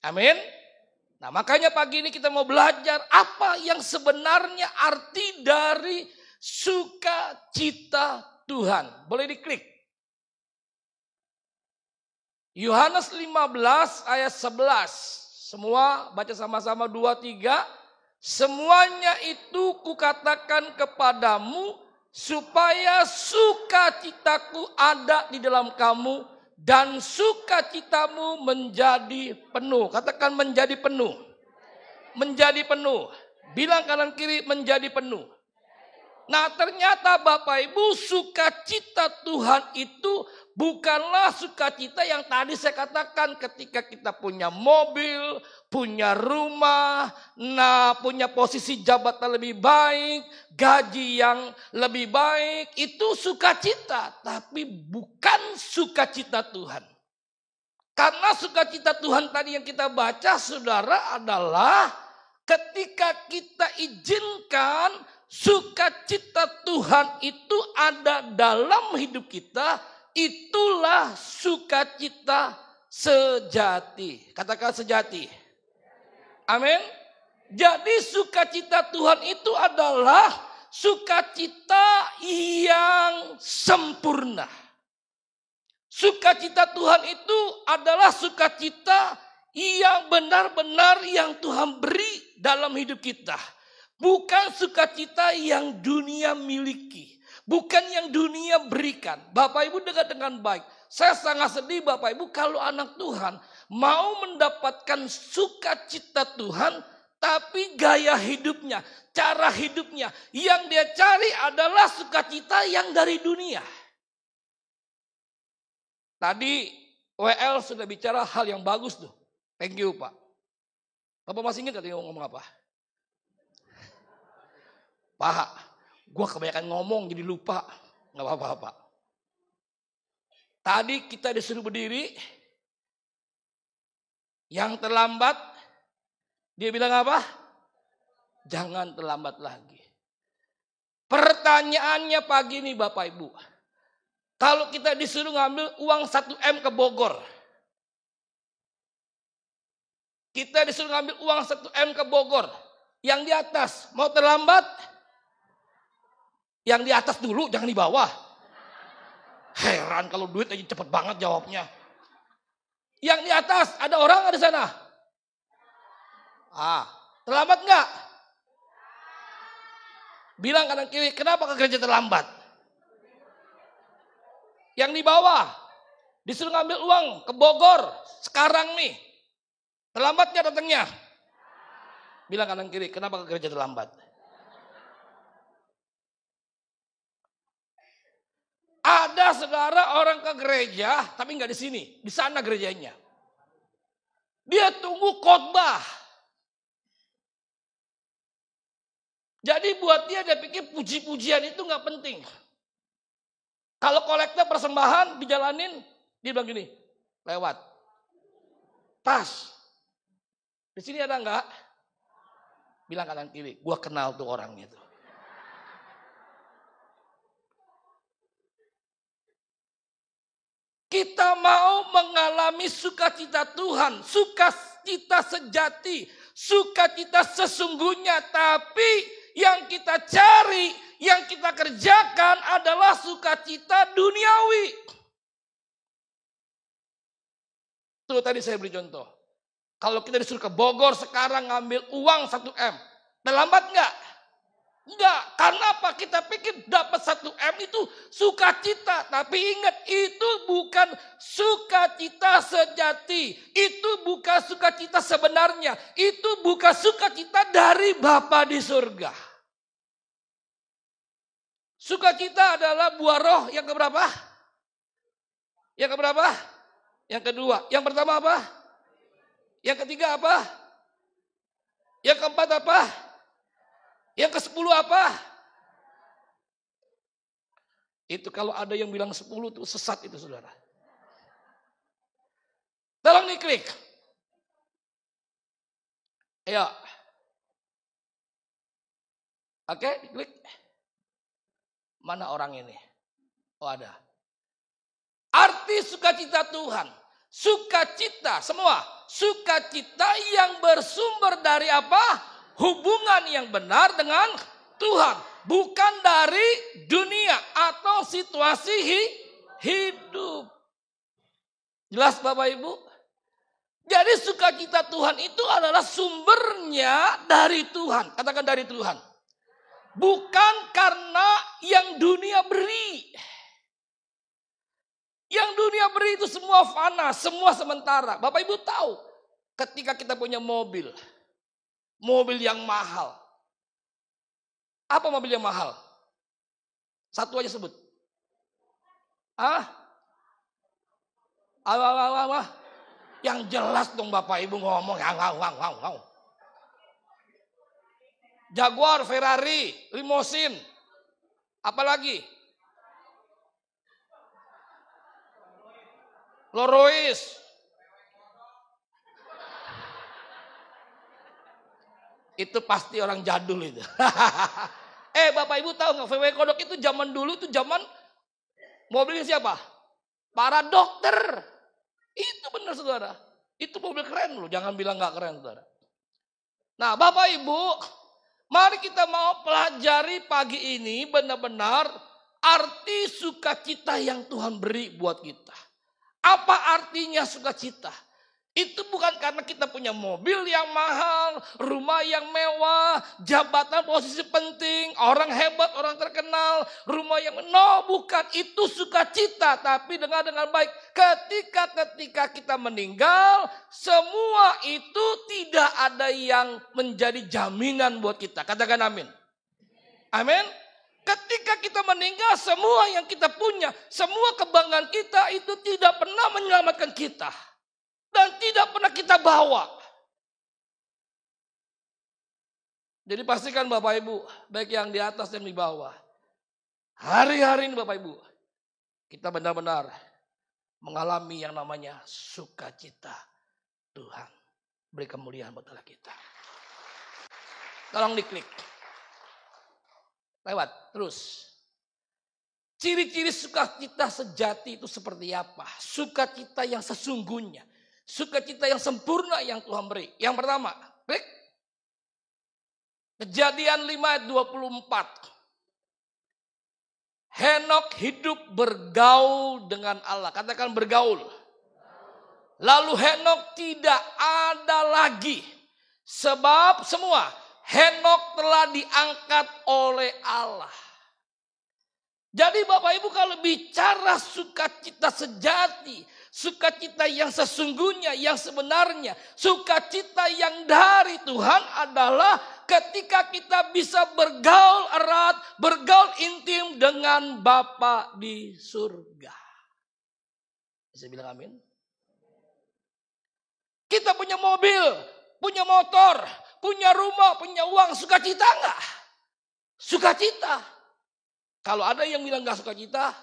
Amin. Nah, makanya pagi ini kita mau belajar apa yang sebenarnya arti dari sukacita Tuhan. Boleh diklik. Yohanes 15 ayat 11. Semua baca sama-sama 2, 3. Semuanya itu kukatakan kepadamu supaya sukacitaku ada di dalam kamu dan sukacitamu menjadi penuh. Katakan menjadi penuh. Menjadi penuh. Bilang kanan kiri menjadi penuh. Nah, ternyata Bapak Ibu, sukacita Tuhan itu bukanlah sukacita yang tadi saya katakan ketika kita punya mobil, punya rumah, punya posisi jabatan lebih baik, gaji yang lebih baik, itu sukacita. Tapi bukan sukacita Tuhan. Karena sukacita Tuhan tadi yang kita baca, saudara, adalah ketika kita izinkan sukacita Tuhan itu ada dalam hidup kita, itulah sukacita sejati. Katakan sejati. Amin. Jadi sukacita Tuhan itu adalah sukacita yang sempurna. Sukacita Tuhan itu adalah sukacita yang benar-benar yang Tuhan beri dalam hidup kita. Bukan sukacita yang dunia miliki. Bukan yang dunia berikan. Bapak Ibu dengar dengan baik. Saya sangat sedih Bapak Ibu kalau anak Tuhan mau mendapatkan sukacita Tuhan. Tapi gaya hidupnya, cara hidupnya yang dia cari adalah sukacita yang dari dunia. Tadi WL sudah bicara hal yang bagus tuh. Thank you Pak. Bapak masih ingat tadi ngomong apa? Pak, gue kebanyakan ngomong jadi lupa. Gak apa-apa Pak. Tadi kita disuruh berdiri. Yang terlambat, dia bilang apa? Jangan terlambat lagi. Pertanyaannya pagi ini Bapak Ibu. Kalau kita disuruh ngambil uang 1 M ke Bogor. Kita disuruh ngambil uang 1 M ke Bogor. Yang di atas mau terlambat? Yang di atas dulu, jangan di bawah. Heran kalau duit aja cepet banget jawabnya. Yang di atas, ada orang nggak di sana? Terlambat nggak? Bilang kanan kiri, kenapa ke gereja terlambat? Yang di bawah, disuruh ngambil uang ke Bogor, sekarang nih. Terlambat nggak datangnya? Bilang kanan kiri, kenapa ke gereja terlambat? Ada saudara orang ke gereja, tapi nggak di sini, di sana gerejanya. Dia tunggu khotbah. Jadi buat dia pikir puji-pujian itu nggak penting. Kalau kolektor persembahan dijalanin, dia bilang gini, lewat. Pas. Di sini ada nggak? Bilang kanan kiri, gua kenal tuh orangnya tuh. Kita mau mengalami sukacita Tuhan, sukacita sejati, sukacita sesungguhnya. Tapi yang kita cari, yang kita kerjakan adalah sukacita duniawi. Tuh tadi saya beri contoh. Kalau kita disuruh ke Bogor sekarang ngambil uang 1 M. Terlambat nggak? Enggak, karena apa? Kita pikir dapat 1 M itu sukacita. Tapi ingat, itu bukan sukacita sejati. Itu bukan sukacita sebenarnya. Itu bukan sukacita dari Bapa di surga. Sukacita adalah buah roh yang keberapa? Yang keberapa? Yang kedua. Yang pertama apa? Yang ketiga apa? Yang keempat apa? Yang ke-10 apa? Itu kalau ada yang bilang 10 itu sesat itu saudara. Tolong diklik. Ayo. Oke, diklik. Mana orang ini? Oh ada. Arti sukacita Tuhan. Sukacita, semua. Sukacita yang bersumber dari apa? Hubungan yang benar dengan Tuhan. Bukan dari dunia atau situasi hidup. Jelas Bapak Ibu? Jadi sukacita Tuhan itu adalah sumbernya dari Tuhan. Katakan dari Tuhan. Bukan karena yang dunia beri. Yang dunia beri itu semua fana, semua sementara. Bapak Ibu tahu, ketika kita punya mobil yang mahal. Apa mobil yang mahal? Satu aja sebut. Yang jelas dong Bapak Ibu ngomong. Jaguar, Ferrari, limosin. Apalagi? Rolls-Royce. Itu pasti orang jadul itu. Bapak Ibu tahu nggak, VW Kodok itu zaman dulu itu zaman mobilnya siapa? Para dokter. Itu benar saudara. Itu mobil keren loh, jangan bilang nggak keren saudara. Nah Bapak Ibu, mari kita mau pelajari pagi ini benar-benar arti sukacita yang Tuhan beri buat kita. Apa artinya sukacita? Itu bukan karena kita punya mobil yang mahal, rumah yang mewah, jabatan posisi penting, orang hebat, orang terkenal, rumah yang bukan itu sukacita, tapi dengar dengan baik. Ketika kita meninggal, semua itu tidak ada yang menjadi jaminan buat kita. Katakan amin. Amin. Ketika kita meninggal, semua yang kita punya, semua kebanggaan kita itu tidak pernah menyelamatkan kita. Dan tidak pernah kita bawa. Jadi pastikan Bapak Ibu, baik yang di atas dan di bawah. Hari-hari ini Bapak Ibu, kita benar-benar mengalami yang namanya sukacita Tuhan. Beri kemuliaan buat Allah kita. Tolong diklik. Lewat, terus. Ciri-ciri sukacita sejati itu seperti apa? Sukacita yang sesungguhnya. Sukacita yang sempurna yang Tuhan beri. Yang pertama, klik. Kejadian 5 ayat 24. Henok hidup bergaul dengan Allah. Katakan bergaul. Lalu Henok tidak ada lagi. Sebab semua Henok telah diangkat oleh Allah. Jadi Bapak Ibu kalau bicara sukacita sejati, sukacita yang sesungguhnya, yang sebenarnya, sukacita yang dari Tuhan adalah ketika kita bisa bergaul erat, bergaul intim dengan Bapa di surga. Bisa bilang amin? Kita punya mobil, punya motor, punya rumah, punya uang, sukacita enggak? Sukacita. Kalau ada yang bilang enggak sukacita,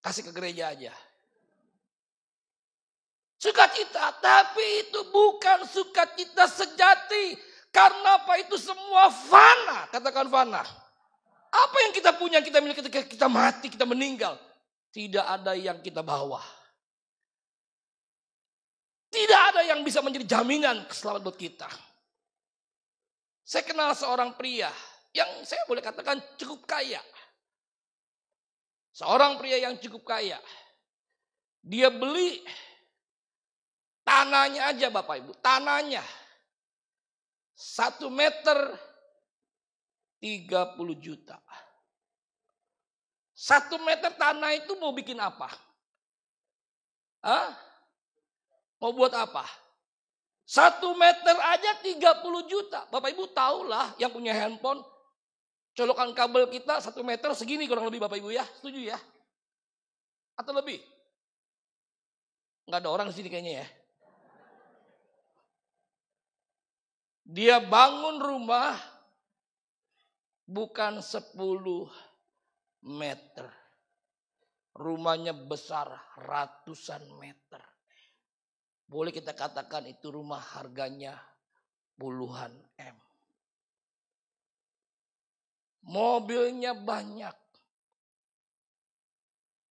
kasih ke gereja aja. Sukacita, tapi itu bukan sukacita sejati. Karena apa? Itu semua fana. Katakan fana. Apa yang kita punya, kita miliki ketika kita mati, kita meninggal. Tidak ada yang kita bawa. Tidak ada yang bisa menjadi jaminan keselamatan buat kita. Saya kenal seorang pria yang saya boleh katakan cukup kaya. Seorang pria yang cukup kaya. Dia beli tanahnya aja Bapak Ibu. Tanahnya. 1 meter 30 juta. 1 meter tanah itu mau bikin apa? Mau buat apa? 1 meter aja 30 juta. Bapak Ibu tahulah yang punya handphone. Colokan kabel kita 1 meter segini kurang lebih Bapak Ibu ya. Setuju ya? Atau lebih? Nggak ada orang di sini kayaknya ya. Dia bangun rumah bukan 10 meter. Rumahnya besar ratusan meter. Boleh kita katakan itu rumah harganya puluhan M. Mobilnya banyak.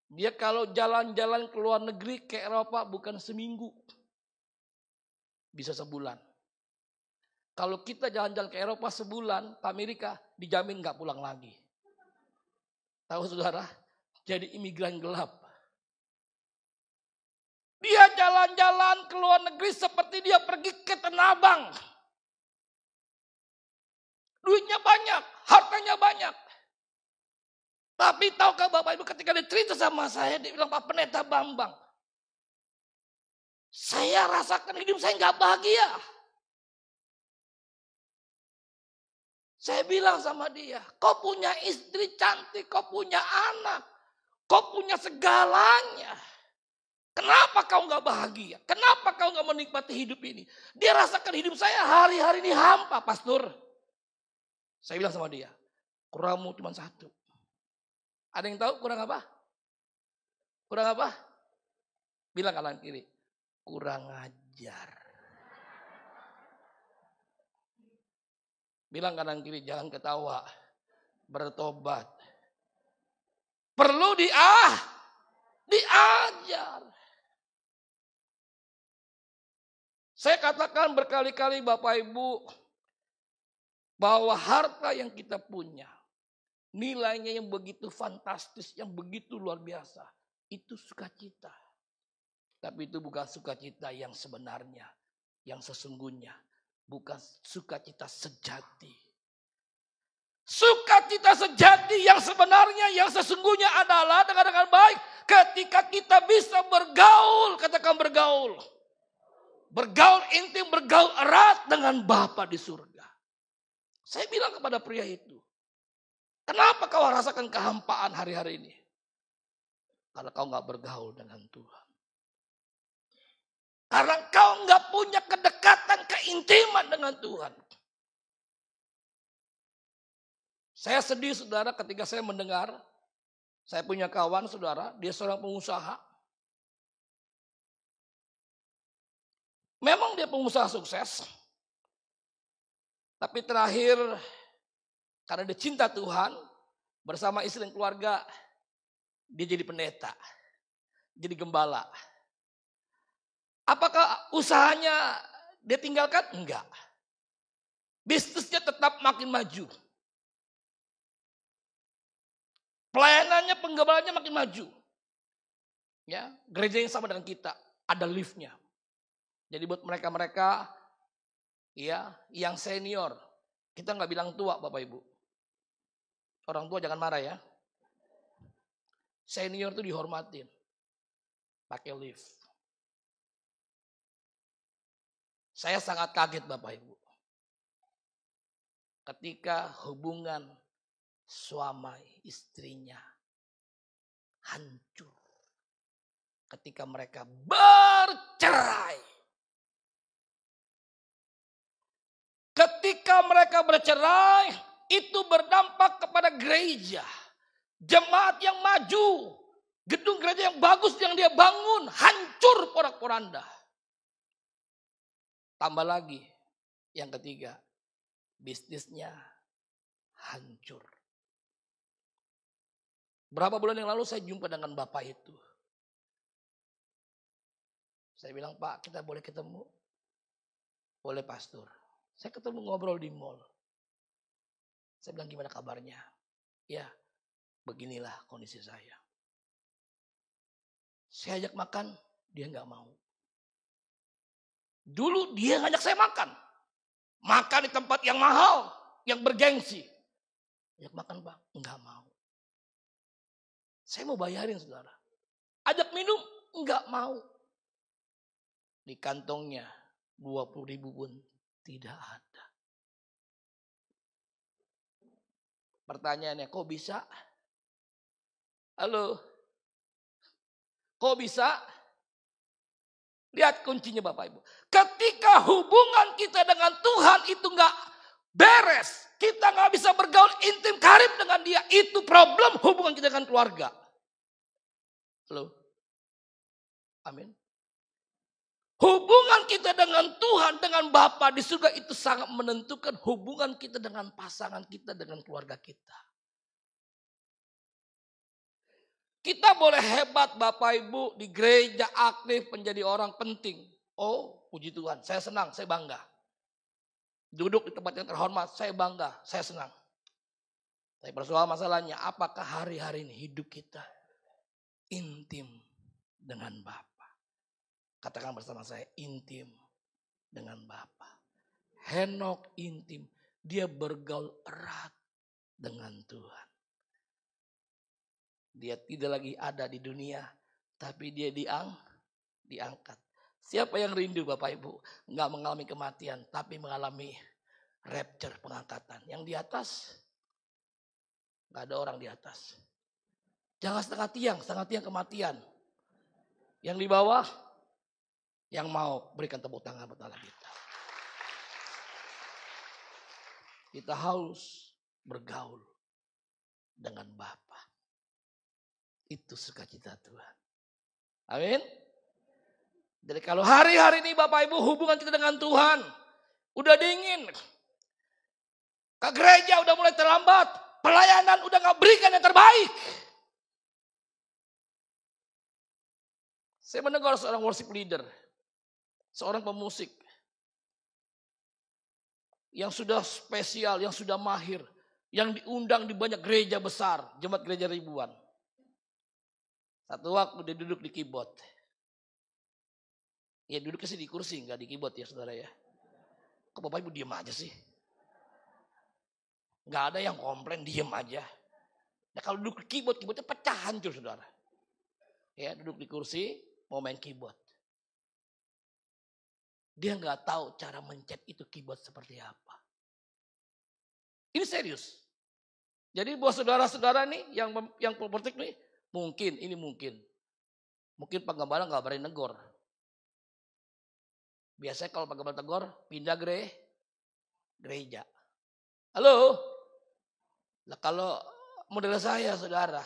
Dia kalau jalan-jalan ke luar negeri ke Eropa bukan seminggu. Bisa sebulan. Kalau kita jalan-jalan ke Eropa sebulan, ke Amerika, dijamin gak pulang lagi. Tahu saudara? Jadi imigran gelap. Dia jalan-jalan ke luar negeri seperti dia pergi ke Tanah Abang. Duitnya banyak, hartanya banyak. Tapi tahukah Bapak Ibu ketika dia cerita sama saya, dia bilang, Pak Pendeta Bambang, saya rasakan hidup saya gak bahagia. Saya bilang sama dia, kau punya istri cantik, kau punya anak, kau punya segalanya. Kenapa kau gak bahagia? Kenapa kau gak menikmati hidup ini? Dia rasakan hidup saya hari-hari ini hampa, pastor. Saya bilang sama dia, kurangmu cuma satu. Ada yang tahu kurang apa? Kurang apa? Bilang kanan kiri, kurang ajar. Bilang kanan kiri, jangan ketawa. Bertobat. Perlu diajar. Saya katakan berkali-kali Bapak Ibu, bahwa harta yang kita punya, nilainya yang begitu fantastis, yang begitu luar biasa, itu sukacita. Tapi itu bukan sukacita yang sebenarnya, yang sesungguhnya. Bukan sukacita sejati. Sukacita sejati yang sebenarnya, yang sesungguhnya adalah dengan baik ketika kita bisa bergaul, katakan bergaul. Bergaul intim, bergaul erat dengan Bapa di surga. Saya bilang kepada pria itu, kenapa kau rasakan kehampaan hari-hari ini? Karena kau gak bergaul dengan Tuhan. Karena kau gak punya kedekatan, keintiman dengan Tuhan. Saya sedih saudara ketika saya mendengar, saya punya kawan saudara, dia seorang pengusaha. Memang dia pengusaha sukses. Tapi terakhir, karena dia cinta Tuhan, bersama istri dan keluarga, dia jadi pendeta. Jadi gembala. Apakah usahanya dia tinggalkan? Enggak. Bisnisnya tetap makin maju. Pelayanannya, penggembalannya makin maju. Ya, gereja yang sama dengan kita, ada liftnya. Jadi buat mereka-mereka ya yang senior, kita nggak bilang tua Bapak Ibu. Orang tua jangan marah ya. Senior itu dihormatin. Pakai lift. Saya sangat kaget Bapak Ibu. Ketika hubungan suami istrinya hancur. Ketika mereka bercerai. Ketika mereka bercerai, itu berdampak kepada gereja. Jemaat yang maju. Gedung gereja yang bagus yang dia bangun, hancur porak-poranda. Tambah lagi, yang ketiga, bisnisnya hancur. Berapa bulan yang lalu saya jumpa dengan bapak itu. Saya bilang, Pak, kita boleh ketemu? Boleh pastor. Saya ketemu ngobrol di mall. Saya bilang, gimana kabarnya? Ya, beginilah kondisi saya. Saya ajak makan, dia nggak mau. Dulu dia ngajak saya makan. Makan di tempat yang mahal, yang bergengsi. Ajak makan Pak, nggak mau. Saya mau bayarin saudara. Ajak minum, nggak mau. Di kantongnya 20.000 pun tidak ada. Pertanyaannya, kok bisa? Halo? Kok bisa? Lihat kuncinya Bapak Ibu. Ketika hubungan kita dengan Tuhan itu gak beres. Kita gak bisa bergaul intim karib dengan dia. Itu problem hubungan kita dengan keluarga. Halo? Amin. Hubungan kita dengan Tuhan, dengan Bapa di surga itu sangat menentukan hubungan kita dengan pasangan kita, dengan keluarga kita. Kita boleh hebat Bapak Ibu di gereja aktif menjadi orang penting. Oh puji Tuhan, saya senang, saya bangga. Duduk di tempat yang terhormat, saya bangga, saya senang. Tapi persoalan masalahnya, apakah hari-hari ini hidup kita intim dengan Bapa? Katakan bersama saya, intim dengan Bapa. Henok intim, dia bergaul erat dengan Tuhan. Dia tidak lagi ada di dunia, tapi dia diangkat. Siapa yang rindu Bapak Ibu? Enggak mengalami kematian, tapi mengalami rapture, pengangkatan. Yang di atas, enggak ada orang di atas. Jangan setengah tiang kematian. Yang di bawah, yang mau berikan tepuk tangan buat Allah kita. Kita harus bergaul dengan Bapa. Itu sukacita Tuhan. Amin. Jadi kalau hari-hari ini Bapak Ibu hubungan kita dengan Tuhan udah dingin. Ke gereja udah mulai terlambat. Pelayanan udah gak berikan yang terbaik. Saya mendengar seorang worship leader. Seorang pemusik. Yang sudah spesial, yang sudah mahir. Yang diundang di banyak gereja besar. Jemaat gereja ribuan. Satu waktu dia duduk di keyboard. Ya duduknya sih di kursi, nggak di keyboard ya saudara ya. Kok Bapak Ibu diem aja sih? Nggak ada yang komplain, diem aja. Nah kalau duduk di keyboardnya pecah hancur saudara. Ya duduk di kursi, mau main keyboard. Dia nggak tahu cara mencet itu keyboard seperti apa. Ini serius. Jadi buat saudara-saudara nih yang pemertik nih, mungkin Pak Gembala nggak berani negor. Biasanya kalau Pak Gembala tegur, pindah gereja. Halo? Nah kalau model saya saudara,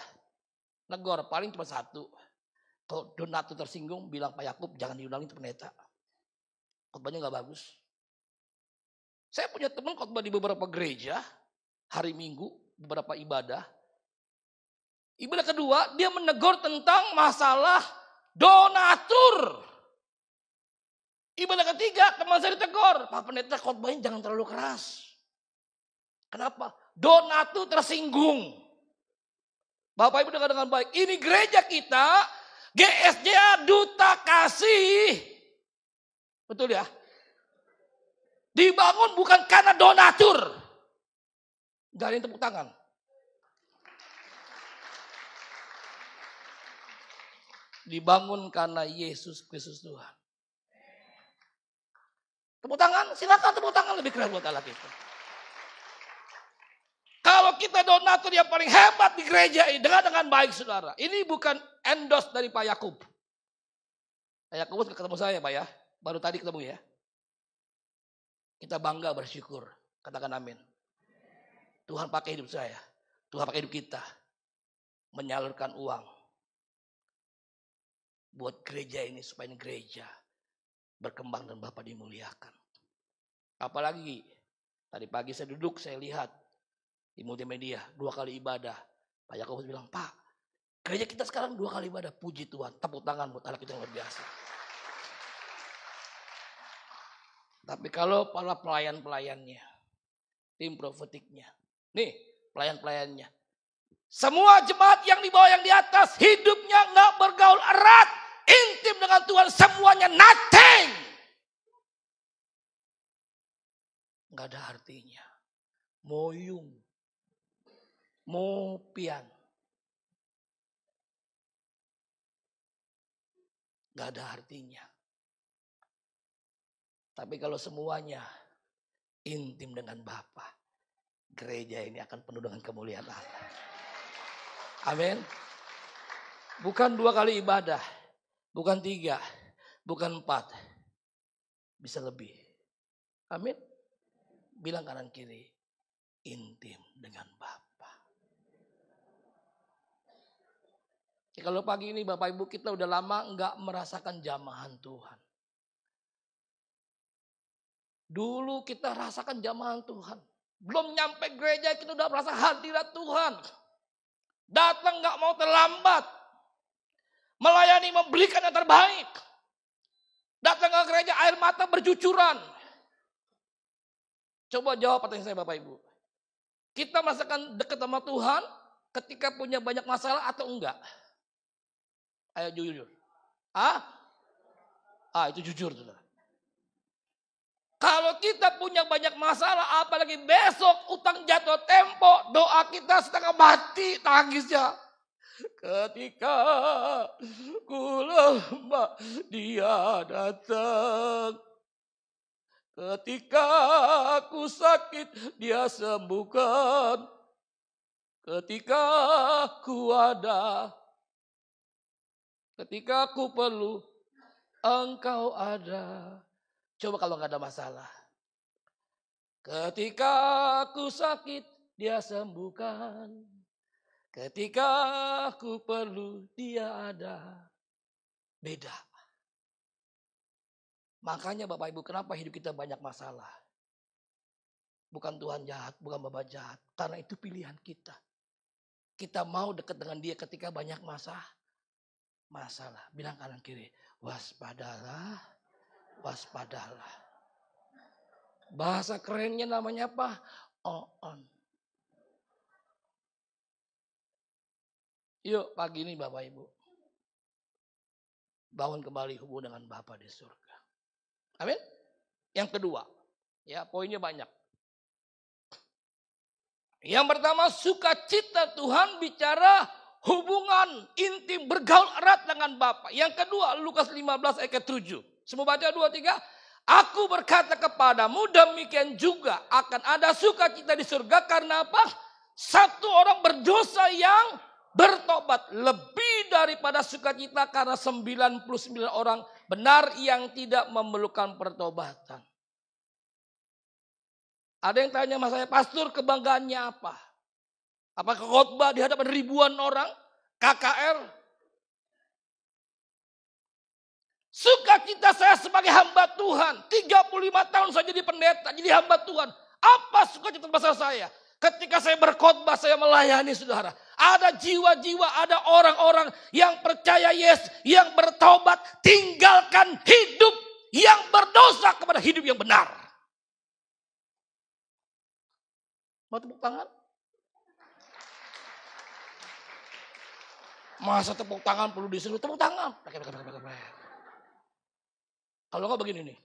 negor paling cuma satu. Kalau donatur tersinggung bilang Pak Yakub jangan diundangin pendeta. Khotbahnya gak bagus. Saya punya teman khotbah di beberapa gereja, hari Minggu, beberapa ibadah. Ibadah kedua, dia menegur tentang masalah donatur. Ibadah ketiga, teman saya ditegur. Pak pendeta khotbahnya jangan terlalu keras. Kenapa? Donatur tersinggung. Bapak Ibu dengar dengan baik. Ini gereja kita, GSJ Duta Kasih. Betul ya? Dibangun bukan karena donatur. Gak ada yang tepuk tangan. Dibangun karena Yesus Kristus Tuhan. Tepuk tangan, silakan tepuk tangan lebih keras buat Allah kita. Kalau kita donatur yang paling hebat di gereja ini, dengar dengan baik saudara. Ini bukan endorse dari Pak Yakub. Pak Yakub ketemu saya Pak ya. Baru tadi ketemu ya. Kita bangga bersyukur. Katakan amin. Tuhan pakai hidup saya. Tuhan pakai hidup kita. Menyalurkan uang. Buat gereja ini supaya ini gereja berkembang dan Bapak dimuliakan. Apalagi tadi pagi saya duduk, saya lihat di multimedia 2 kali ibadah. Pak Yakobus bilang, Pak, gereja kita sekarang 2 kali ibadah. Puji Tuhan, tepuk tangan buat Allah kita yang luar biasa. Tapi kalau para pelayan-pelayannya, tim profetiknya, nih pelayan-pelayannya, semua jemaat yang di bawah yang di atas hidupnya nggak bergaul erat, intim dengan Tuhan, semuanya nothing. Nggak ada artinya. Moyung, mopian. Nggak ada artinya. Tapi kalau semuanya intim dengan Bapa, gereja ini akan penuh dengan kemuliaan Allah. Amin. Bukan 2 kali ibadah, bukan 3, bukan 4, bisa lebih. Amin. Bilang kanan kiri, intim dengan Bapa. Kalau pagi ini Bapak Ibu kita udah lama enggak merasakan jamahan Tuhan. Dulu kita rasakan jamahan Tuhan. Belum nyampe gereja kita udah merasa hadirat Tuhan. Datang enggak mau terlambat. Melayani, memberikan yang terbaik. Datang ke gereja, air mata bercucuran. Coba jawab pertanyaan saya Bapak Ibu. Kita merasakan dekat sama Tuhan ketika punya banyak masalah atau enggak? Ayo jujur. Itu jujur. Saudara. Kalau kita punya banyak masalah, apalagi besok utang jatuh tempo, doa kita setengah mati tangisnya. Ketika ku lemah, dia datang. Ketika aku sakit, dia sembuhkan. Ketika aku ada, ketika aku perlu, engkau ada. Coba kalau nggak ada masalah. Ketika aku sakit, dia sembuhkan. Ketika aku perlu, dia ada. Beda. Makanya Bapak Ibu, kenapa hidup kita banyak masalah? Bukan Tuhan jahat, bukan Bapak jahat. Karena itu pilihan kita. Kita mau dekat dengan dia ketika banyak masalah. Bilang kanan kiri, waspadalah. Waspadalah. Bahasa kerennya namanya apa? On. Yuk pagi ini Bapak Ibu. Bangun kembali hubungan dengan Bapa di surga. Amin. Yang kedua. Ya poinnya banyak. Yang pertama sukacita Tuhan bicara hubungan intim bergaul erat dengan Bapa. Yang kedua Lukas 15 ayat 7. Semua baca 2, 3. Aku berkata kepadamu demikian juga akan ada sukacita di surga karena apa? Satu orang berdosa yang bertobat lebih daripada sukacita karena 99 orang benar yang tidak memerlukan pertobatan. Ada yang tanya sama saya, pastor kebanggaannya apa? Apakah khotbah di hadapan ribuan orang? KKR? Sukacita saya sebagai hamba Tuhan. 35 tahun saya jadi pendeta, jadi hamba Tuhan. Apa sukacita besar saya? Ketika saya berkhotbah, saya melayani saudara. Ada jiwa-jiwa, ada orang-orang yang percaya Yesus, yang bertobat, tinggalkan hidup yang berdosa kepada hidup yang benar. Mau tepuk tangan? Masa tepuk tangan perlu disuruh tepuk tangan? Kalau enggak begini nih.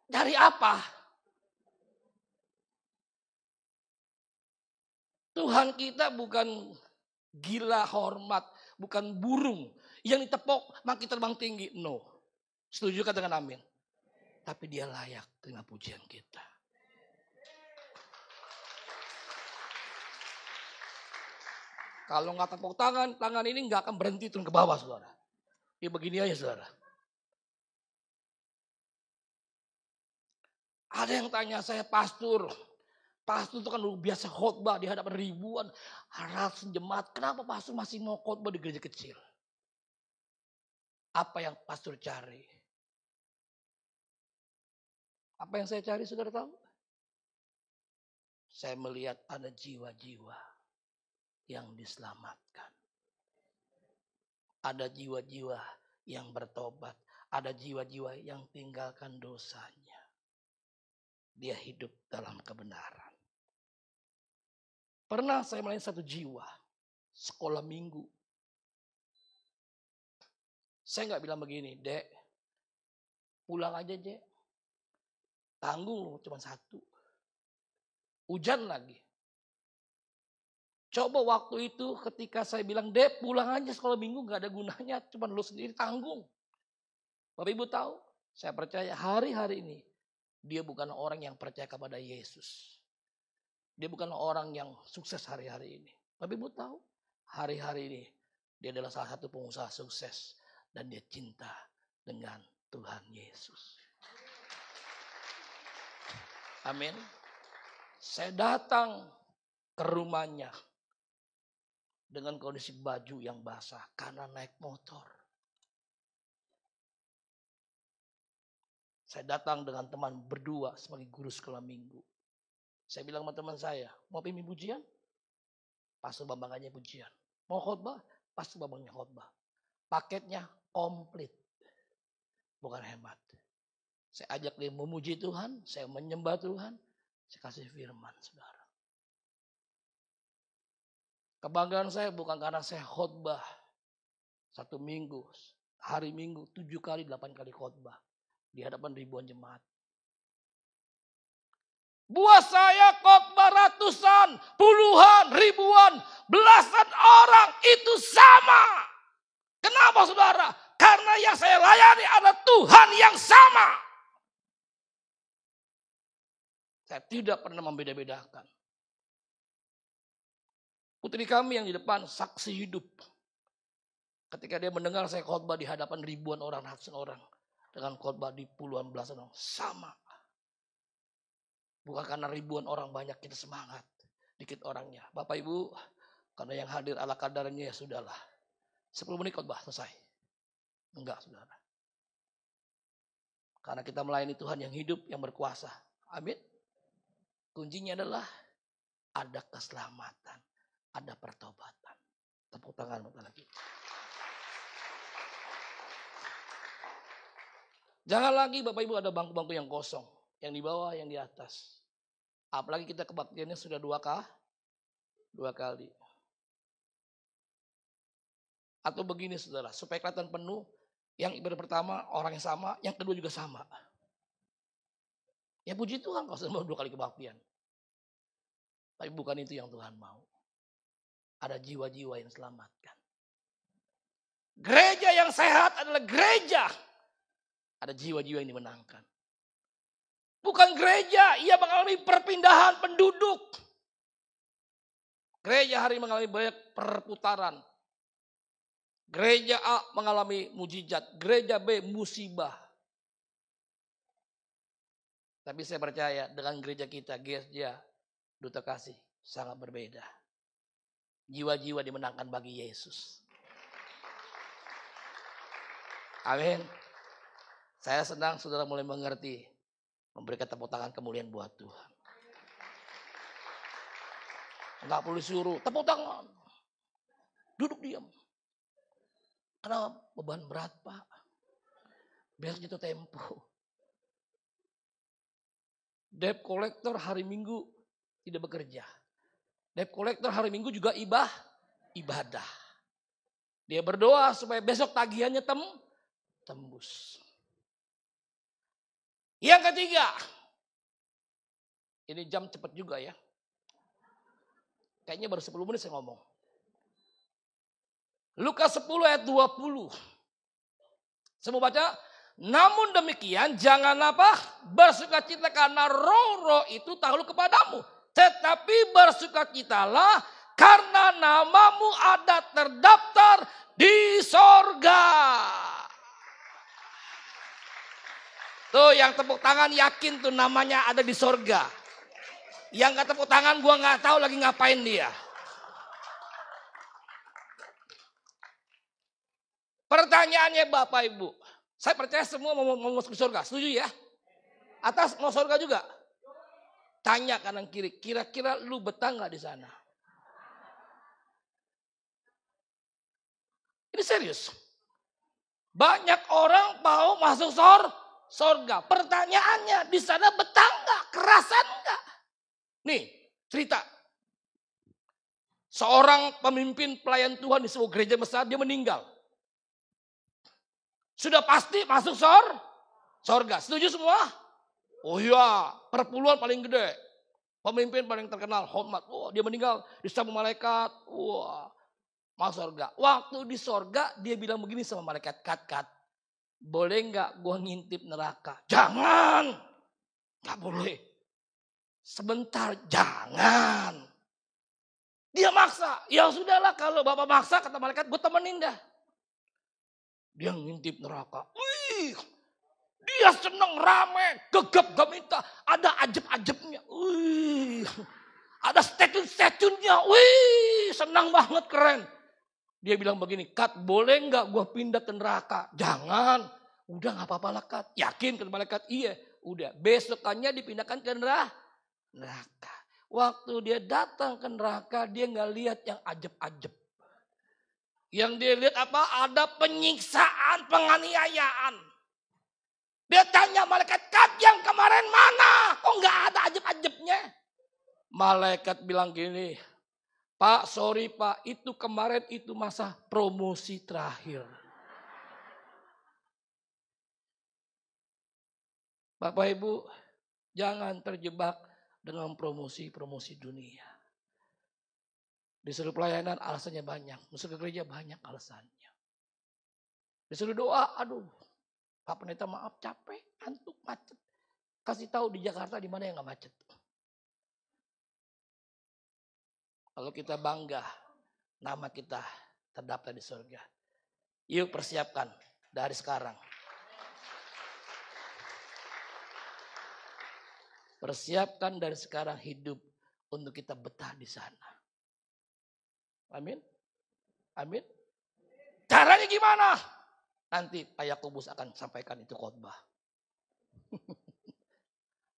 Dari apa? Tuhan kita bukan gila hormat, bukan burung yang ditepuk makin terbang tinggi. No. Setuju kan dengan amin? Tapi dia layak terima pujian kita. Kalau nggak tepuk tangan, tangan ini nggak akan berhenti turun ke bawah, saudara. Ya begini aja, saudara. Ada yang tanya saya, pastor itu kan luar biasa khotbah di hadapan ribuan ratus jemaat. Kenapa pastor masih mau khotbah di gereja kecil? Apa yang pastor cari? Apa yang saya cari, saudara tahu? Saya melihat ada jiwa-jiwa yang diselamatkan. Ada jiwa-jiwa yang bertobat. Ada jiwa-jiwa yang tinggalkan dosanya. Dia hidup dalam kebenaran. Pernah saya melayani satu jiwa. Sekolah minggu. Saya nggak bilang begini, Dek. Pulang aja, Dek. Tanggung loh, cuma satu. Hujan lagi. Coba waktu itu ketika saya bilang, Dek pulang aja sekolah minggu gak ada gunanya. Cuma lu sendiri tanggung. Bapak Ibu tahu, saya percaya hari-hari ini. Dia bukan orang yang percaya kepada Yesus. Dia bukan orang yang sukses hari-hari ini. Bapak Ibu tahu, hari-hari ini. Dia adalah salah satu pengusaha sukses. Dan dia cinta dengan Tuhan Yesus. Amin. Saya datang ke rumahnya. Dengan kondisi baju yang basah karena naik motor. Saya datang dengan teman berdua sebagai guru sekolah minggu. Saya bilang sama teman saya, mau pimpin pujian? Pastor Bambang aja pujian. Mau khotbah? Pas babangnya khotbah. Paketnya komplit. Bukan hemat. Saya ajak dia memuji Tuhan, saya menyembah Tuhan, saya kasih firman, saudara. Kebanggaan saya bukan karena saya khotbah 1 minggu, hari Minggu 7 kali, 8 kali khotbah di hadapan ribuan jemaat. Buat saya khotbah ratusan, puluhan, ribuan, belasan orang itu sama. Kenapa saudara? Karena yang saya layani adalah Tuhan yang sama. Saya tidak pernah membeda-bedakan. Putri kami yang di depan saksi hidup. Ketika dia mendengar saya khotbah di hadapan ribuan orang, ratusan orang. Dengan khotbah di puluhan belasan orang. Sama. Bukan karena ribuan orang banyak kita semangat. Dikit orangnya. Bapak Ibu, karena yang hadir ala kadarnya ya sudahlah. 10 menit khotbah selesai. Enggak saudara. Karena kita melayani Tuhan yang hidup, yang berkuasa. Amin. Kuncinya adalah ada keselamatan. Ada pertobatan. Tepuk tangan lagi. Jangan lagi Bapak Ibu ada bangku-bangku yang kosong. Yang di bawah, yang di atas. Apalagi kita kebaktiannya sudah 2 kali. Atau begini saudara, supaya kelihatan penuh. Yang ibadah pertama orang yang sama, yang kedua juga sama. Ya puji Tuhan kalau sudah 2 kali kebaktian. Tapi bukan itu yang Tuhan mau. Ada jiwa-jiwa yang selamatkan. Gereja yang sehat adalah gereja. Ada jiwa-jiwa yang dimenangkan. Bukan gereja, ia mengalami perpindahan penduduk. Gereja hari mengalami banyak perputaran. Gereja A mengalami mujizat, gereja B musibah. Tapi saya percaya dengan gereja kita, gereja Duta Kasih sangat berbeda. Jiwa-jiwa dimenangkan bagi Yesus. Amin. Saya senang saudara mulai mengerti. Memberikan tepuk tangan kemuliaan buat Tuhan. Enggak perlu suruh, tepuk tangan. Duduk diam. Karena beban berat Pak. Biar jatuh tempo. Debt collector hari Minggu tidak bekerja. Debt collector hari Minggu juga ibadah. Dia berdoa supaya besok tagihannya tembus. Yang ketiga. Ini jam cepat juga ya. Kayaknya baru 10 menit saya ngomong. Lukas 10 ayat 20. Saya mau baca. Namun demikian jangan bersukacita karena roh-roh itu takluk kepadamu. Tetapi bersukacitalah karena namamu ada terdaftar di sorga. Tuh yang tepuk tangan yakin tuh namanya ada di sorga. Yang gak tepuk tangan gua gak tahu lagi ngapain dia. Pertanyaannya Bapak Ibu. Saya percaya semua mau masuk ke surga. Setuju ya? Atas mau surga juga? Tanya kanan kiri. Kira-kira lu betah gak di sana? Ini serius. Banyak orang mau masuk surga. Pertanyaannya di sana betah gak? Kerasan gak? Nih cerita. Seorang pemimpin pelayan Tuhan di sebuah gereja besar dia meninggal. Sudah pasti masuk surga. Setuju semua? Oh iya, perpuluhan paling gede. Pemimpin paling terkenal, hormat. Oh, dia meninggal disambut malaikat. Wah, masuk surga. Waktu di surga dia bilang begini sama malaikat, kat. Boleh nggak gua ngintip neraka? Jangan. Nggak boleh. Sebentar, jangan. Dia maksa. Ya sudahlah kalau Bapak maksa, kata malaikat, gue temenin dah. Dia ngintip neraka. Wih, dia seneng rame, gegap gemita. Ada ajeb-ajebnya. Wih, ada statun-statunnya. Wih, senang banget, keren. Dia bilang begini, Kat, boleh nggak gue pindah ke neraka? Jangan. Udah nggak apa-apa lah, Kat. Yakin ke malaikat? Iya. Udah. Besokannya dipindahkan ke neraka. Waktu dia datang ke neraka, dia nggak lihat yang ajeb-ajeb. Yang dia lihat apa? Ada penyiksaan, penganiayaan. Dia tanya malaikat, "Kat yang kemarin mana? Kok nggak ada ajeb-ajebnya?" Malaikat bilang gini, "Pak, sorry Pak, itu kemarin itu masa promosi terakhir." Bapak Ibu, jangan terjebak dengan promosi-promosi dunia. Disuruh pelayanan alasannya banyak, disuruh ke gereja banyak alasannya. Disuruh doa, aduh, Pak Pendeta maaf capek, ngantuk, macet. Kasih tahu di Jakarta di mana yang nggak macet. Kalau kita bangga, nama kita terdaftar di surga. Yuk persiapkan dari sekarang. Persiapkan dari sekarang hidup untuk kita betah di sana. Amin. Amin. Caranya gimana? Nanti Pak Yakobus akan sampaikan itu khotbah.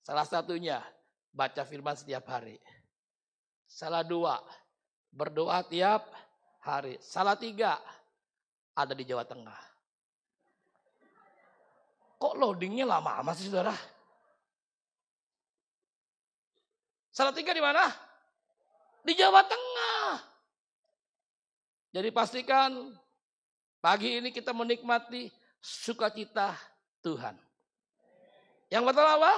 Salah satunya baca firman setiap hari. Salah dua, berdoa tiap hari. Salah tiga, ada di Jawa Tengah. Kok loadingnya lama amat sih saudara? Salah tiga di mana? Di Jawa Tengah. Jadi pastikan pagi ini kita menikmati sukacita Tuhan. Yang pertama apa?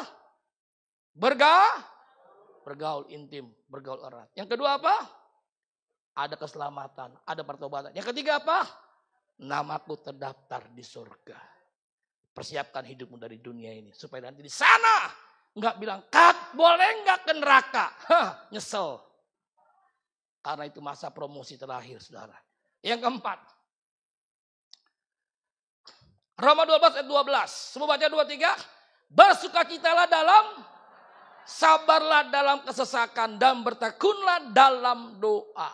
Bergaul intim, bergaul erat. Yang kedua apa? Ada keselamatan, ada pertobatan. Yang ketiga apa? Namaku terdaftar di surga. Persiapkan hidupmu dari dunia ini supaya nanti di sana nggak bilang, "Kat, boleh nggak ke neraka?" Nyesel. Karena itu masa promosi terakhir, saudara. Yang keempat, Roma 12 ayat 12. Semua baca 2-3. Bersukacitalah sabarlah dalam kesesakan dan bertekunlah dalam doa.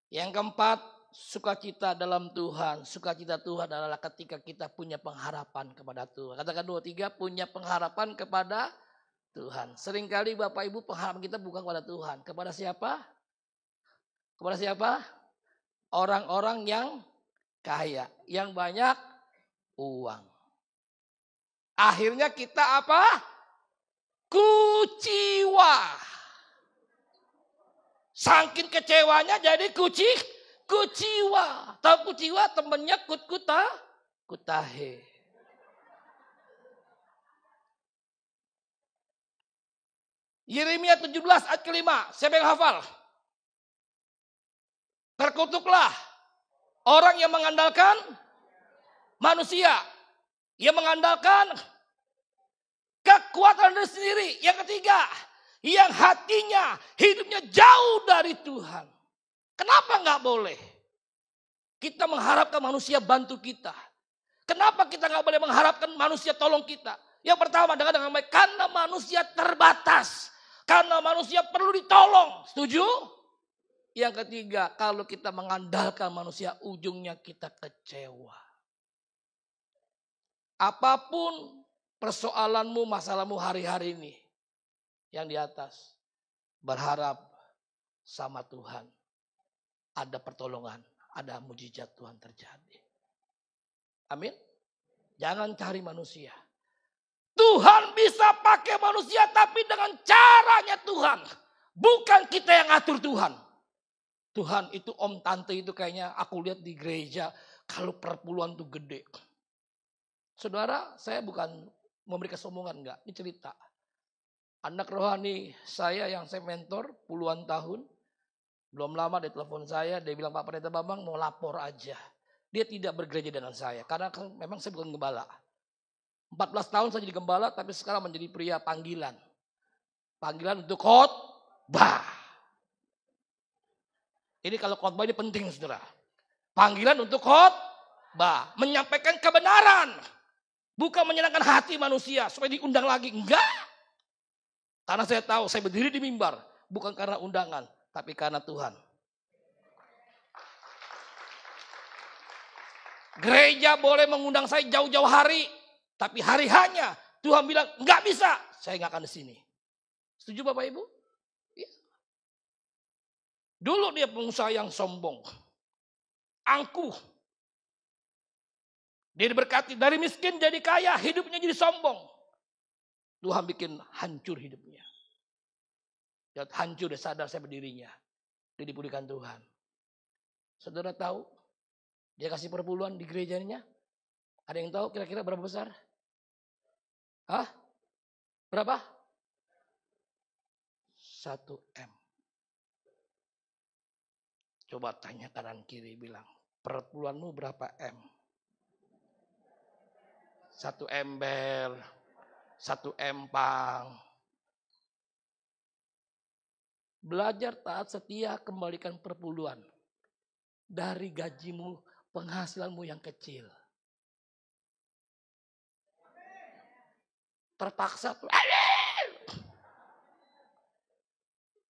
Yang keempat, sukacita dalam Tuhan. Sukacita Tuhan adalah ketika kita punya pengharapan kepada Tuhan. Katakan 2-3, punya pengharapan kepada Tuhan. Seringkali Bapak Ibu pengharapan kita bukan kepada Tuhan. Kepada siapa? Kepada siapa? Orang-orang yang kaya, yang banyak uang. Akhirnya kita apa? Kuciwa. Saking kecewanya jadi kuciwa. Tahu kuciwa temennya kutahe. Yeremia 17 ayat kelima. Siapa yang hafal? Terkutuklah orang yang mengandalkan manusia. Yang mengandalkan kekuatan diri sendiri. Yang ketiga, yang hatinya, hidupnya jauh dari Tuhan. Kenapa nggak boleh? Kita mengharapkan manusia bantu kita. Kenapa kita nggak boleh mengharapkan manusia tolong kita? Yang pertama, dengan baik, karena manusia terbatas. Karena manusia perlu ditolong. Setuju? Yang ketiga, kalau kita mengandalkan manusia, ujungnya kita kecewa. Apapun persoalanmu, masalahmu hari-hari ini, yang di atas, berharap sama Tuhan. Ada pertolongan, ada mujizat Tuhan terjadi. Amin. Jangan cari manusia. Tuhan bisa pakai manusia tapi dengan caranya Tuhan. Bukan kita yang ngatur Tuhan. Tuhan itu om tante itu kayaknya aku lihat di gereja kalau perpuluhan tuh gede. Saudara, saya bukan memberi kesombongan, enggak. Ini cerita. Anak rohani saya yang saya mentor puluhan tahun. Belum lama dia telepon saya, dia bilang, "Pak Pendeta Bambang mau lapor aja." Dia tidak bergereja dengan saya, karena memang saya bukan gembala. 14 tahun saya jadi gembala, tapi sekarang menjadi pria panggilan. Panggilan untuk khotbah. Ini kalau khotbah ini penting, saudara. Panggilan untuk khotbah, menyampaikan kebenaran. Bukan menyenangkan hati manusia supaya diundang lagi. Enggak. Karena saya tahu saya berdiri di mimbar. Bukan karena undangan. Tapi karena Tuhan. Gereja boleh mengundang saya jauh-jauh hari. Tapi hari hanya Tuhan bilang enggak bisa. Saya enggak akan di sini. Setuju Bapak Ibu? Ya. Dulu dia pengusaha yang sombong. angkuh. Dia diberkati dari miskin jadi kaya, hidupnya jadi sombong. Tuhan bikin hancur hidupnya. Dia hancur, dia sadar saya berdirinya. Dia dipulihkan Tuhan. Saudara tahu, dia kasih perpuluhan di gerejanya. Ada yang tahu kira-kira berapa besar? Hah? Berapa? 1 M. Coba tanya kanan kiri, bilang, perpuluhanmu berapa M? 1 ember, 1 empang. Belajar taat setia, kembalikan perpuluhan. Dari gajimu, penghasilanmu yang kecil. Terpaksa.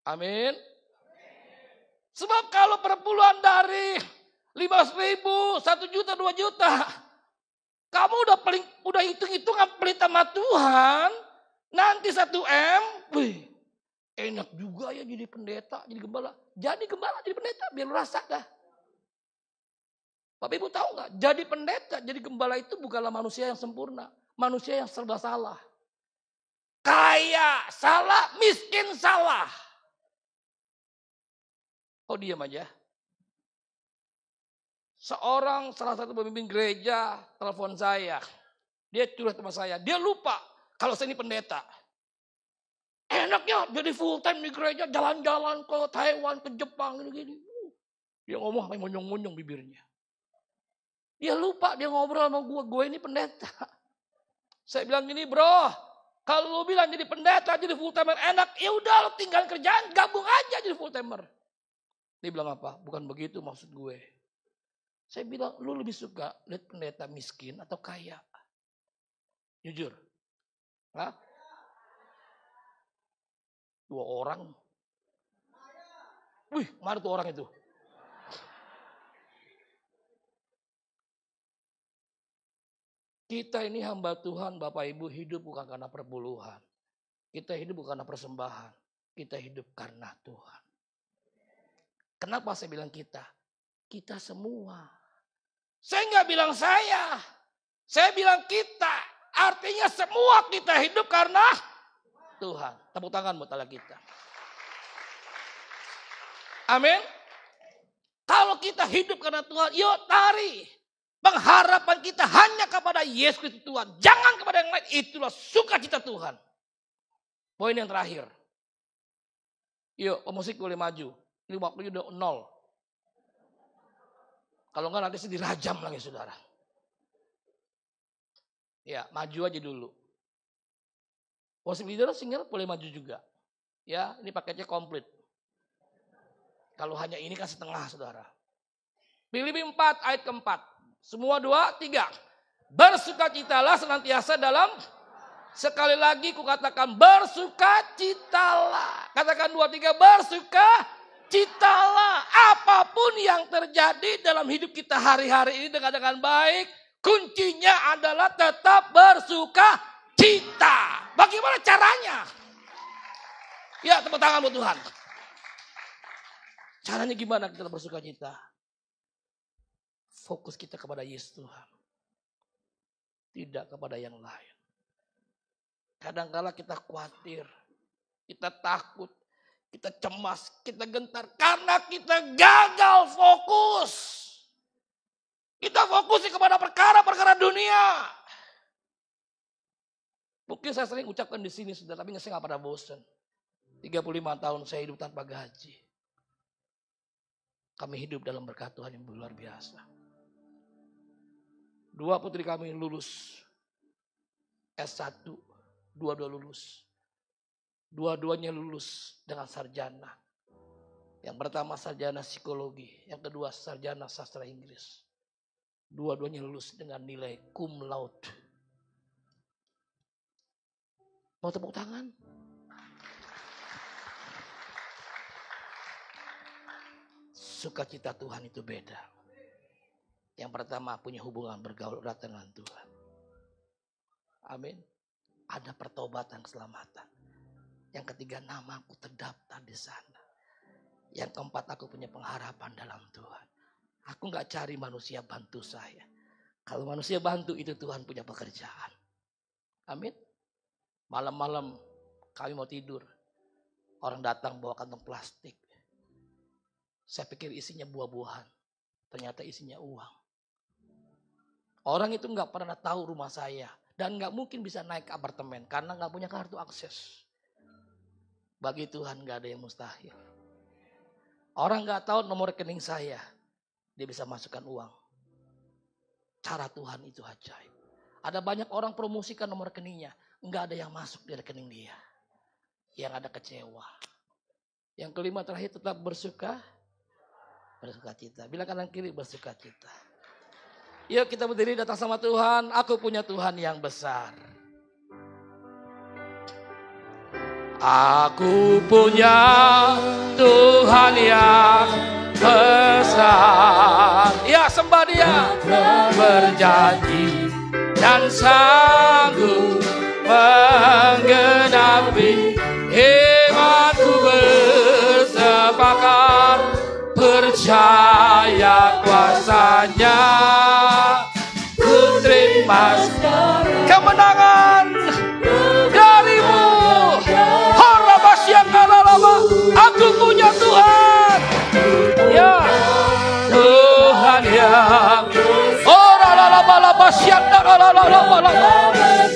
Amin. Sebab kalau perpuluhan dari 500.000, 1 juta, 2 juta. Kamu udah hitung-hitungan pelit sama Tuhan. Nanti 1 M. Wih, enak juga ya jadi pendeta, jadi gembala. Jadi gembala, jadi pendeta, biar lu rasa dah. Bapak Ibu tahu gak? Jadi pendeta, jadi gembala itu bukanlah manusia yang sempurna. Manusia yang serba salah. Kaya salah, miskin salah. Oh diam aja. Salah satu pemimpin gereja telepon saya. Dia curhat sama saya. Dia lupa kalau saya ini pendeta. Enaknya jadi full time di gereja, jalan-jalan ke Taiwan, ke Jepang, gini-gini. Dia ngomong sampai monyong-monyong bibirnya. Dia lupa, dia ngobrol sama gue ini pendeta. Saya bilang gini, bro, kalau lu bilang jadi pendeta, jadi full timer enak, ya udah lu tinggal kerjaan, gabung aja jadi full timer. Dia bilang apa? Bukan begitu maksud gue. Saya bilang, lu lebih suka lihat pendeta miskin atau kaya? Jujur. Hah? 2 orang. Wih, mana tuh orang itu? Kita ini hamba Tuhan, Bapak Ibu, hidup bukan karena perpuluhan. Kita hidup bukan karena persembahan. Kita hidup karena Tuhan. Kenapa saya bilang kita? Kita semua. Saya nggak bilang saya bilang kita. Artinya semua kita hidup karena Tuhan. Tepuk tangan buat Allah kita. Amin. Kalau kita hidup karena Tuhan, yuk tari. Pengharapan kita hanya kepada Yesus Kristus Tuhan. Jangan kepada yang lain. Itulah sukacita Tuhan. Poin yang terakhir. Yuk, pemusik boleh maju. Ini waktunya udah 0. Kalau enggak nanti saya dirajam lagi saudara. Ya, maju aja dulu. Worship leader singer boleh maju juga. Ya, ini paketnya komplit. Kalau hanya ini kan setengah saudara. Filipi 4 ayat keempat. Semua 2, 3. Bersukacitalah senantiasa dalam, sekali lagi kukatakan bersukacitalah. Katakan 2, 3, bersukacitalah. Apapun yang terjadi dalam hidup kita hari-hari ini dengan baik, kuncinya adalah tetap bersukacita. Bagaimana caranya? Ya, tepuk tangan buat Tuhan. Caranya gimana kita bersukacita? Fokus kita kepada Yesus Tuhan. Tidak kepada yang lain. Kadang-kala kita khawatir. Kita takut. Kita cemas. Kita gentar. Karena kita gagal fokus. Kita fokus kepada perkara-perkara dunia. Mungkin saya sering ucapkan di sini sudah. Tapi saya gak pada bosan. 35 tahun saya hidup tanpa gaji. Kami hidup dalam berkat Tuhan yang luar biasa. 2 putri kami lulus S1, 2 lulus. Dua-duanya lulus dengan sarjana. Yang pertama sarjana psikologi, yang kedua sarjana sastra Inggris. Dua-duanya lulus dengan nilai cum laude. Mau tepuk tangan? Sukacita Tuhan itu beda. Yang pertama punya hubungan bergaul erat dengan Tuhan. Amin. Ada pertobatan keselamatan. Yang ketiga namaku terdaftar di sana. Yang keempat aku punya pengharapan dalam Tuhan. Aku nggak cari manusia bantu saya. Kalau manusia bantu itu Tuhan punya pekerjaan. Amin. Malam-malam kami mau tidur. Orang datang bawa kantong plastik. Saya pikir isinya buah-buahan. Ternyata isinya uang. Orang itu nggak pernah tahu rumah saya. Dan nggak mungkin bisa naik ke apartemen. Karena nggak punya kartu akses. Bagi Tuhan nggak ada yang mustahil. Orang nggak tahu nomor rekening saya. Dia bisa masukkan uang. Cara Tuhan itu ajaib. Ada banyak orang promosikan nomor rekeningnya. Nggak ada yang masuk di rekening dia. Yang ada kecewa. Yang kelima terakhir tetap bersuka cita. Bila kanan kiri bersuka cita. Yuk kita berdiri datang sama Tuhan. Aku punya Tuhan yang besar. Aku punya Tuhan yang besar. Ya, sembah Dia. Berjanji dan sanggup menggenapi imanku bersepakat percaya kuasanya. Ku terima kemenangan darimu. Aku punya Tuhan. Ya, Tuhan yang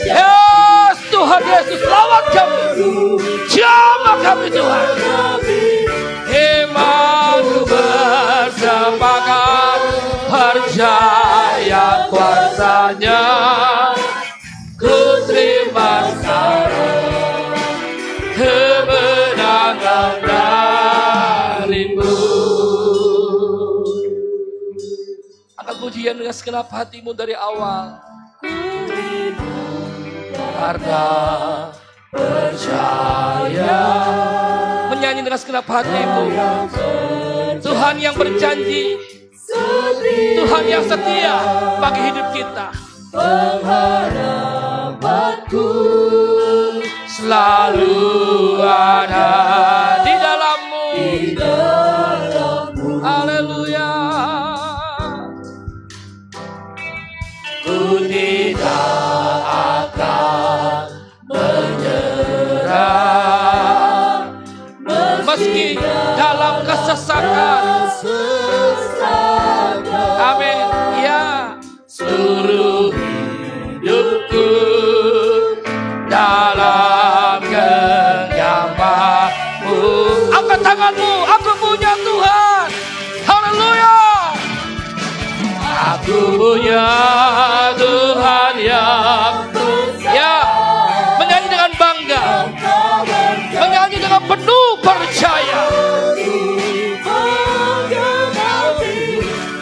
yes, Tuhan Yesus lawan kami. Jamah kami Tuhan. Imanku bersepakat percaya kuasanya. Ku terima sekarang kemenangan darimu. Angkat pujian dengan segenap hatimu dari awal. Karena percaya. Menyanyi dengan segenap hatimu. Tuhan yang berjanji, Tuhan yang setia bagi hidup kita. Pengharapanku selalu ada di dalammu. Haleluya. Ku tidak akan menyerah meski dalam kesesakan. Amin. Ya, seluruh hidupku dalam genggamanmu. Angkat tanganmu, aku punya Tuhan. Haleluya. Aku punya Tuhan yang ya, menyanyi dengan bangga, menyanyi dengan penuh percaya.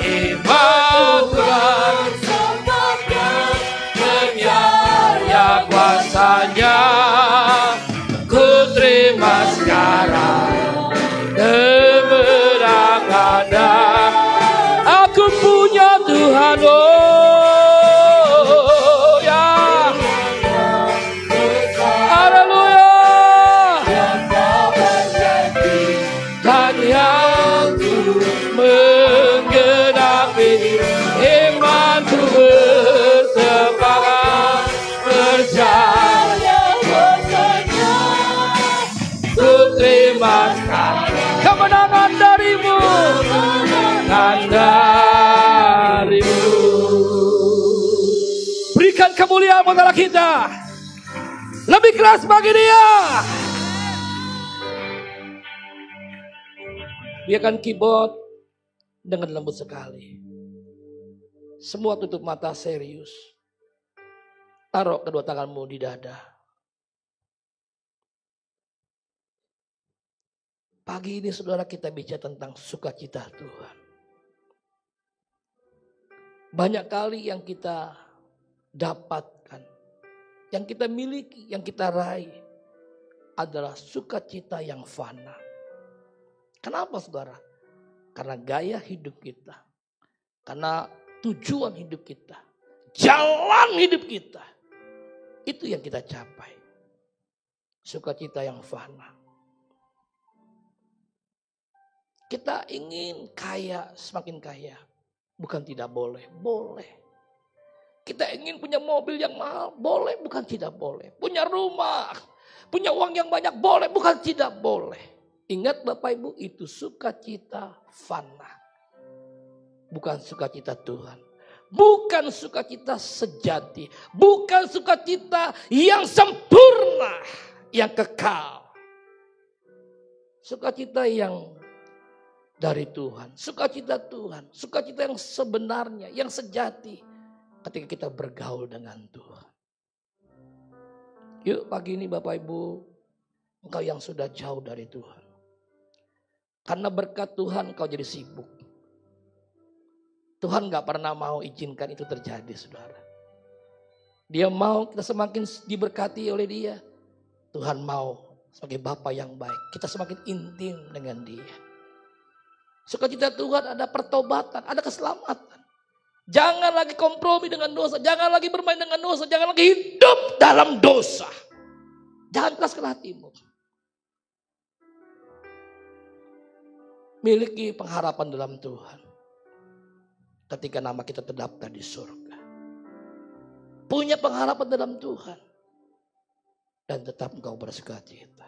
Iman menyaya kuasanya. Ku terima sekarang kemenangan. Aku punya Tuhan, oh ya, haleluya. Dan yang menggenapi imanku bersepakat percaya kuasanya. Ku terima kemenangan darimu. Darimu. Berikan kemuliaan buat Allah kita. Lebih keras bagi Dia. Biarkan keyboard dengan lembut sekali. Semua tutup mata serius. Taruh kedua tanganmu di dada. Pagi ini saudara kita bicara tentang sukacita Tuhan. Banyak kali yang kita dapatkan, yang kita miliki, yang kita raih adalah sukacita yang fana. Kenapa saudara? Karena gaya hidup kita, karena tujuan hidup kita, jalan hidup kita, itu yang kita capai. Sukacita yang fana. Kita ingin kaya, semakin kaya. Bukan tidak boleh, boleh. Kita ingin punya mobil yang mahal, boleh, bukan tidak boleh. Punya rumah, punya uang yang banyak, boleh, bukan tidak boleh. Ingat Bapak Ibu, itu sukacita fana. Bukan sukacita Tuhan. Bukan sukacita sejati. Bukan sukacita yang sempurna, yang kekal. Sukacita yang dari Tuhan. Sukacita Tuhan. Sukacita yang sebenarnya, yang sejati. Ketika kita bergaul dengan Tuhan. Yuk pagi ini Bapak Ibu, engkau yang sudah jauh dari Tuhan. Karena berkat Tuhan engkau jadi sibuk. Tuhan gak pernah mau izinkan itu terjadi, saudara. Dia mau kita semakin diberkati oleh Dia. Tuhan mau sebagai Bapa yang baik, kita semakin intim dengan Dia. Sukacita Tuhan ada pertobatan, ada keselamatan. Jangan lagi kompromi dengan dosa, jangan lagi bermain dengan dosa, jangan lagi hidup dalam dosa. Jangan keraskan hatimu. Miliki pengharapan dalam Tuhan. Ketika nama kita terdaftar di surga. Punya pengharapan dalam Tuhan. Dan tetap engkau bersukacita.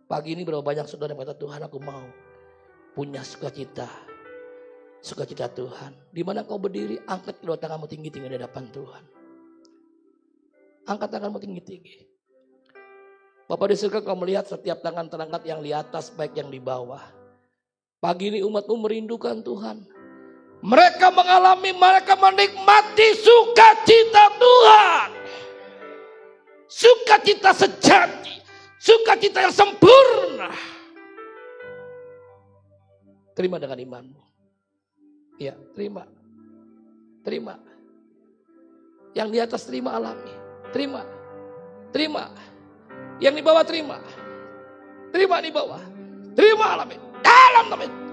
Pagi ini berapa banyak saudara yang kata, Tuhan aku mau punya sukacita. Sukacita Tuhan. Di mana kau berdiri, angkat kedua tanganmu tinggi-tinggi di hadapan Tuhan. Angkat tanganmu tinggi-tinggi. Bapak di surga kau melihat setiap tangan terangkat yang di atas baik yang di bawah. Pagi ini umatmu merindukan Tuhan. Mereka mengalami, mereka menikmati sukacita Tuhan. Sukacita sejati. Sukacita yang sempurna. Terima dengan imanmu. Ya, terima. Terima. Yang di atas terima alami. Terima. Terima. Yang di bawah terima. Terima di bawah. Terima alami. Dalam nama